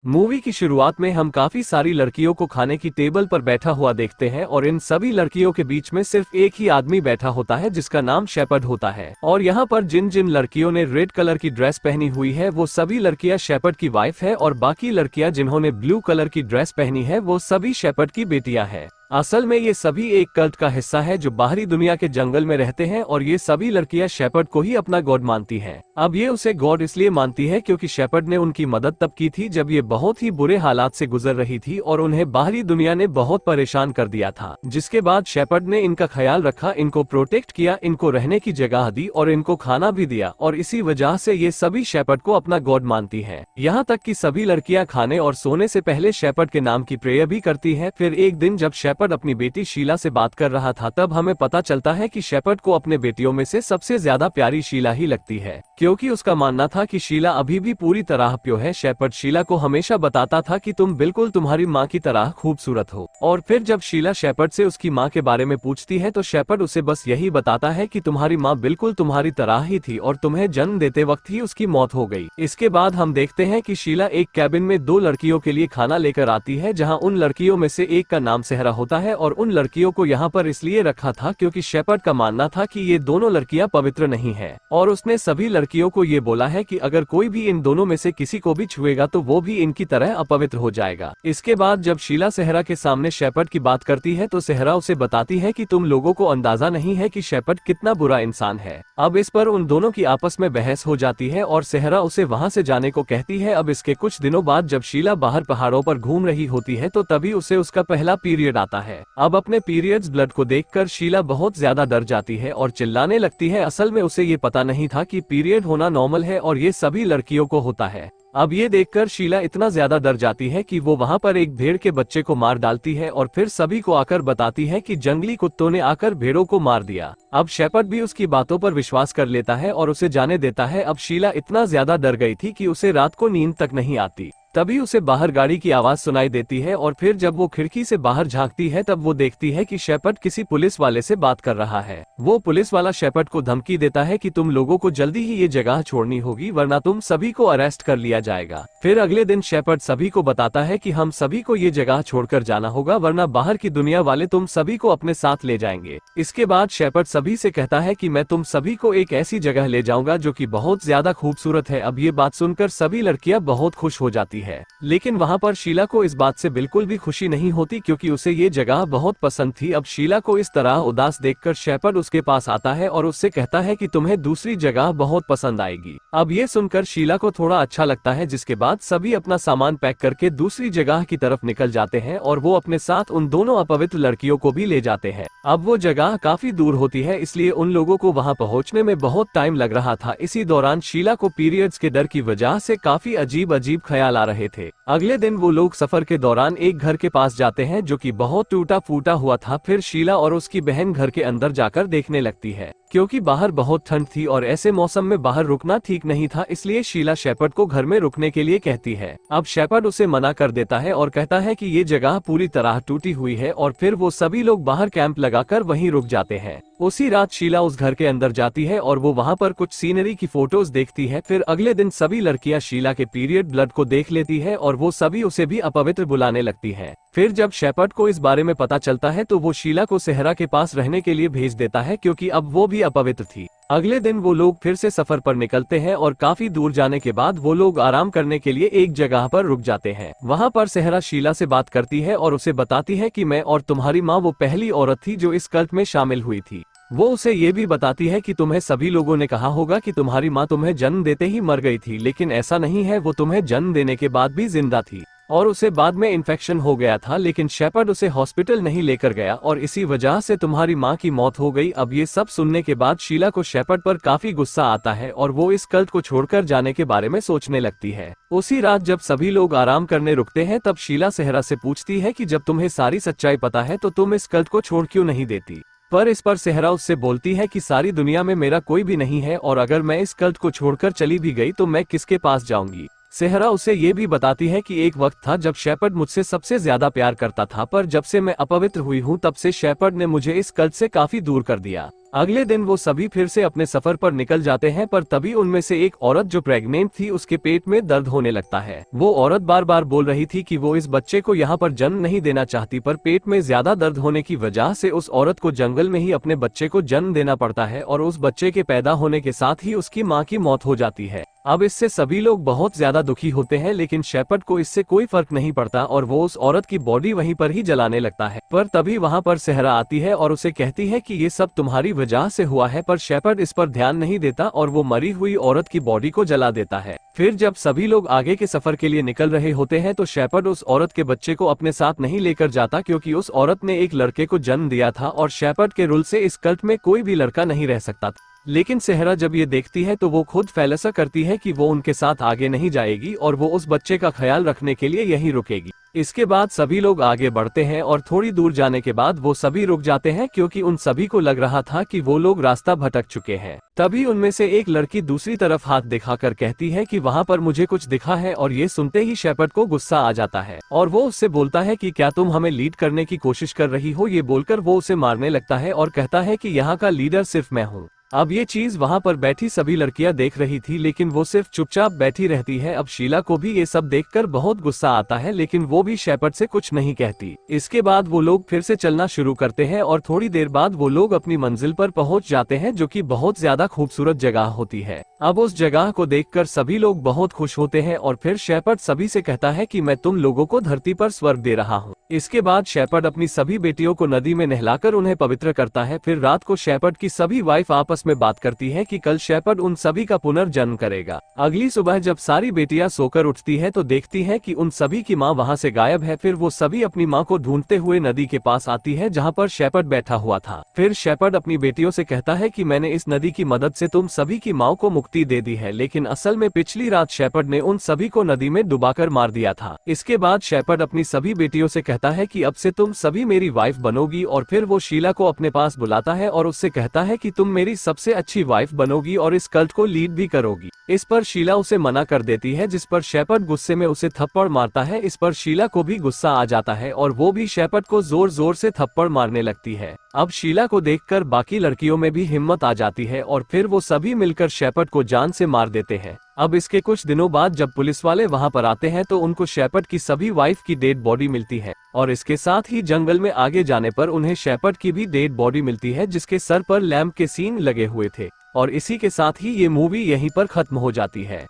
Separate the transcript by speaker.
Speaker 1: Movie की शुरुआत में हम काफी सारी लड़कियों को खाने की टेबल पर बैठा हुआ देखते हैं और इन सभी लड़कियों के बीच में सिर्फ एक ही आदमी बैठा होता है जिसका नाम शेपर्ड होता है। और यहाँ पर जिन जिन लड़कियों ने रेड कलर की ड्रेस पहनी हुई है वो सभी लड़कियां शेपर्ड की वाइफ है और बाकी लड़कियां जिन्होंने ब्लू कलर की ड्रेस पहनी है वो सभी शेपर्ड की बेटियां हैं। असल में ये सभी एक कल्ट का हिस्सा है जो बाहरी दुनिया के जंगल में रहते हैं और ये सभी लड़कियां शेपर्ड को ही अपना गॉड मानती हैं। अब ये उसे गॉड इसलिए मानती है क्योंकि शेपर्ड ने उनकी मदद तब की थी जब ये बहुत ही बुरे हालात से गुजर रही थी और उन्हें बाहरी दुनिया ने बहुत परेशान कर दिया था। जिसके बाद शेपर्ड ने इनका ख्याल रखा, इनको प्रोटेक्ट किया, इनको रहने की जगह दी और इनको खाना भी दिया और इसी वजह से ये सभी शेपर्ड को अपना गॉड मानती है। यहाँ तक कि सभी लड़कियां खाने और सोने से पहले शेपर्ड के नाम की प्रेयर भी करती है। फिर एक दिन जब शेपर्ड अपनी बेटी शीला से बात कर रहा था तब हमें पता चलता है कि शेपर्ड को अपने बेटियों में से सबसे ज्यादा प्यारी शीला ही लगती है, क्योंकि उसका मानना था कि शीला अभी भी पूरी तरह प्योर है। शेपर्ड शीला को हमेशा बताता था कि तुम बिल्कुल तुम्हारी माँ की तरह खूबसूरत हो। और फिर जब शीला शेपर्ड से उसकी माँ के बारे में पूछती है तो शेपर्ड उसे बस यही बताता है कि तुम्हारी माँ बिल्कुल तुम्हारी तरह ही थी और तुम्हें जन्म देते वक्त ही उसकी मौत हो गई। इसके बाद हम देखते हैं कि शीला एक कैबिन में दो लड़कियों के लिए खाना लेकर आती है, जहाँ उन लड़कियों में से एक का नाम सहरा होता है और उन लड़कियों को यहाँ पर इसलिए रखा था क्योंकि शेपर्ड का मानना था कि ये दोनों लड़कियां पवित्र नहीं है और उसने सभी लड़कियों को ये बोला है कि अगर कोई भी इन दोनों में से किसी को भी छुएगा तो वो भी इनकी तरह अपवित्र हो जाएगा। इसके बाद जब शीला सहरा के सामने शेपर्ड की बात करती है तो सहरा उसे बताती है कि तुम लोगों को अंदाजा नहीं है कि शेपर्ड कितना बुरा इंसान है। अब इस पर उन दोनों की आपस में बहस हो जाती है और सहरा उसे वहाँ से जाने को कहती है। अब इसके कुछ दिनों बाद जब शीला बाहर पहाड़ों पर घूम रही होती है तो तभी उसे उसका पहला पीरियड आता है। अब अपने पीरियड्स ब्लड को देखकर शीला बहुत ज्यादा डर जाती है और चिल्लाने लगती है। असल में उसे ये पता नहीं था कि पीरियड होना नॉर्मल है और ये सभी लड़कियों को होता है। अब ये देखकर शीला इतना ज्यादा डर जाती है कि वो वहाँ पर एक भेड़ के बच्चे को मार डालती है और फिर सभी को आकर बताती है कि जंगली कुत्तों ने आकर भेड़ों को मार दिया। अब शेपर्ड भी उसकी बातों पर विश्वास कर लेता है और उसे जाने देता है। अब शीला इतना ज्यादा डर गई थी कि उसे रात को नींद तक नहीं आती। तभी उसे बाहर गाड़ी की आवाज सुनाई देती है और फिर जब वो खिड़की से बाहर झांकती है तब वो देखती है कि शेपर्ड किसी पुलिस वाले से बात कर रहा है। वो पुलिस वाला शेपर्ड को धमकी देता है कि तुम लोगों को जल्दी ही ये जगह छोड़नी होगी वरना तुम सभी को अरेस्ट कर लिया जाएगा। फिर अगले दिन शेपर्ड सभी को बताता है कि हम सभी को ये जगह छोड़कर जाना होगा वरना बाहर की दुनिया वाले तुम सभी को अपने साथ ले जाएंगे। इसके बाद शेपर्ड सभी से कहता है कि मैं तुम सभी को एक ऐसी जगह ले जाऊंगा जो कि बहुत ज्यादा खूबसूरत है। अब ये बात सुनकर सभी लड़कियां बहुत खुश हो जाती है। लेकिन वहाँ पर शीला को इस बात से बिल्कुल भी खुशी नहीं होती क्योंकि उसे ये जगह बहुत पसंद थी। अब शीला को इस तरह उदास देखकर शेपर्ड उसके पास आता है और उससे कहता है कि तुम्हें दूसरी जगह बहुत पसंद आएगी। अब ये सुनकर शीला को थोड़ा अच्छा लगता है, जिसके बाद सभी अपना सामान पैक करके दूसरी जगह की तरफ निकल जाते हैं और वो अपने साथ उन दोनों अपवित्र लड़कियों को भी ले जाते हैं। अब वो जगह काफी दूर होती है इसलिए उन लोगों को वहाँ पहुँचने में बहुत टाइम लग रहा था। इसी दौरान शीला को पीरियड्स के डर की वजह से काफी अजीब अजीब ख्याल आ रहे थे। अगले दिन वो लोग सफर के दौरान एक घर के पास जाते हैं जो कि बहुत टूटा फूटा हुआ था। फिर शीला और उसकी बहन घर के अंदर जाकर देखने लगती है क्योंकि बाहर बहुत ठंड थी और ऐसे मौसम में बाहर रुकना ठीक नहीं था, इसलिए शीला शेपर्ड को घर में रुकने के लिए कहती है। अब शेपर्ड उसे मना कर देता है और कहता है कि ये जगह पूरी तरह टूटी हुई है और फिर वो सभी लोग बाहर कैंप लगाकर वहीं रुक जाते हैं। उसी रात शीला उस घर के अंदर जाती है और वो वहाँ पर कुछ सीनरी की फोटोज देखती है। फिर अगले दिन सभी लड़कियां शीला के पीरियड ब्लड को देख लेती है और वो सभी उसे भी अपवित्र बुलाने लगती है। फिर जब शेपर्ड को इस बारे में पता चलता है तो वो शीला को सहरा के पास रहने के लिए भेज देता है क्योंकि अब वो भी अपवित्र थी। अगले दिन वो लोग फिर से सफर पर निकलते हैं और काफी दूर जाने के बाद वो लोग आराम करने के लिए एक जगह पर रुक जाते हैं। वहाँ पर सहरा शीला से बात करती है और उसे बताती है कि मैं और तुम्हारी माँ वो पहली औरत थी जो इस कल्ट में शामिल हुई थी। वो उसे ये भी बताती है कि तुम्हें सभी लोगों ने कहा होगा कि तुम्हारी माँ तुम्हें जन्म देते ही मर गई थी, लेकिन ऐसा नहीं है, वो तुम्हें जन्म देने के बाद भी जिंदा थी और उसे बाद में इन्फेक्शन हो गया था, लेकिन शेपर्ड उसे हॉस्पिटल नहीं लेकर गया और इसी वजह से तुम्हारी माँ की मौत हो गई। अब ये सब सुनने के बाद शीला को शेपर्ड पर काफी गुस्सा आता है और वो इस कल्ट को छोड़कर जाने के बारे में सोचने लगती है। उसी रात जब सभी लोग आराम करने रुकते हैं तब शीला सहरा से पूछती है कि जब तुम्हें सारी सच्चाई पता है तो तुम इस कल्ट को छोड़ क्यों नहीं देती। पर इस पर सहरा उससे बोलती है कि सारी दुनिया में मेरा कोई भी नहीं है और अगर मैं इस कल्ट को छोड़कर चली भी गई तो मैं किसके पास जाऊंगी। सेहरा उसे ये भी बताती है कि एक वक्त था जब शेपर्ड मुझसे सबसे ज्यादा प्यार करता था, पर जब से मैं अपवित्र हुई हूँ तब से शेपर्ड ने मुझे इस कल्ट से काफी दूर कर दिया। अगले दिन वो सभी फिर से अपने सफर पर निकल जाते हैं, पर तभी उनमें से एक औरत जो प्रेग्नेंट थी उसके पेट में दर्द होने लगता है। वो औरत बार बार बोल रही थी कि वो इस बच्चे को यहाँ पर जन्म नहीं देना चाहती, पर पेट में ज्यादा दर्द होने की वजह से उस औरत को जंगल में ही अपने बच्चे को जन्म देना पड़ता है और उस बच्चे के पैदा होने के साथ ही उसकी माँ की मौत हो जाती है। अब इससे सभी लोग बहुत ज्यादा दुखी होते हैं, लेकिन शेपर्ड को इससे कोई फर्क नहीं पड़ता और वो उस औरत की बॉडी वहीं पर ही जलाने लगता है। पर तभी वहाँ पर सेहरा आती है और उसे कहती है कि ये सब तुम्हारी वजह से हुआ है, पर शेपर्ड इस पर ध्यान नहीं देता और वो मरी हुई औरत की बॉडी को जला देता है। फिर जब सभी लोग आगे के सफर के लिए निकल रहे होते हैं तो शेपर्ड उस औरत के बच्चे को अपने साथ नहीं लेकर जाता, क्योंकि उस औरत ने एक लड़के को जन्म दिया था और शेपर्ड के रूल से इस कल्ट में कोई भी लड़का नहीं रह सकता था। लेकिन सेहरा जब ये देखती है तो वो खुद फैसला करती है कि वो उनके साथ आगे नहीं जाएगी और वो उस बच्चे का ख्याल रखने के लिए यहीं रुकेगी। इसके बाद सभी लोग आगे बढ़ते हैं और थोड़ी दूर जाने के बाद वो सभी रुक जाते हैं, क्योंकि उन सभी को लग रहा था कि वो लोग रास्ता भटक चुके हैं। तभी उनमें से एक लड़की दूसरी तरफ हाथ दिखाकर कहती है कि वहाँ पर मुझे कुछ दिखा है, और ये सुनते ही शेपर्ड को गुस्सा आ जाता है और वो उससे बोलता है कि क्या तुम हमें लीड करने की कोशिश कर रही हो। ये बोलकर वो उसे मारने लगता है और कहता है कि यहाँ का लीडर सिर्फ मैं हूँ। अब ये चीज वहाँ पर बैठी सभी लड़कियां देख रही थी, लेकिन वो सिर्फ चुपचाप बैठी रहती है। अब शीला को भी ये सब देखकर बहुत गुस्सा आता है, लेकिन वो भी शेपर्ड से कुछ नहीं कहती। इसके बाद वो लोग फिर से चलना शुरू करते हैं और थोड़ी देर बाद वो लोग अपनी मंजिल पर पहुंच जाते हैं, जो कि बहुत ज्यादा खूबसूरत जगह होती है। अब उस जगह को देखकर सभी लोग बहुत खुश होते हैं और फिर शेपर्ड सभी से कहता है कि मैं तुम लोगों को धरती पर स्वर्ग दे रहा हूँ। इसके बाद शेपर्ड अपनी सभी बेटियों को नदी में नहलाकर उन्हें पवित्र करता है। फिर रात को शेपर्ड की सभी वाइफ आपस में बात करती है कि कल शेपर्ड उन सभी का पुनर्जन्म करेगा। अगली सुबह जब सारी बेटियां सोकर उठती है तो देखती है कि उन सभी की माँ वहाँ से गायब है। फिर वो सभी अपनी माँ को ढूंढते हुए नदी के पास आती है जहाँ पर शेपर्ड बैठा हुआ था। फिर शेपर्ड अपनी बेटियों से कहता है कि मैंने इस नदी की मदद से तुम सभी की माँ को मुक्ति दे दी है, लेकिन असल में पिछली रात शेपर्ड ने उन सभी को नदी में डुबाकर मार दिया था। इसके बाद शेपर्ड अपनी सभी बेटियों से कहता है कि अब से तुम सभी मेरी वाइफ बनोगी, और फिर वो शीला को अपने पास बुलाता है और उससे कहता है कि तुम मेरी सबसे अच्छी वाइफ बनोगी और इस कल्ट को लीड भी करोगी। इस पर शीला उसे मना कर देती है, जिस पर शेपर्ड गुस्से में उसे थप्पड़ मारता है। इस पर शीला को भी गुस्सा आ जाता है और वो भी शेपर्ड को जोर जोर से थप्पड़ मारने लगती है। अब शीला को देखकर बाकी लड़कियों में भी हिम्मत आ जाती है और फिर वो सभी मिलकर शेपर्ड को जान से मार देते हैं। अब इसके कुछ दिनों बाद जब पुलिस वाले वहां पर आते हैं तो उनको शेपर्ड की सभी वाइफ की डेड बॉडी मिलती है, और इसके साथ ही जंगल में आगे जाने पर उन्हें शेपर्ड की भी डेड बॉडी मिलती है, जिसके सर पर लैंप के सीन लगे हुए थे। और इसी के साथ ही ये मूवी यहीं पर खत्म हो जाती है।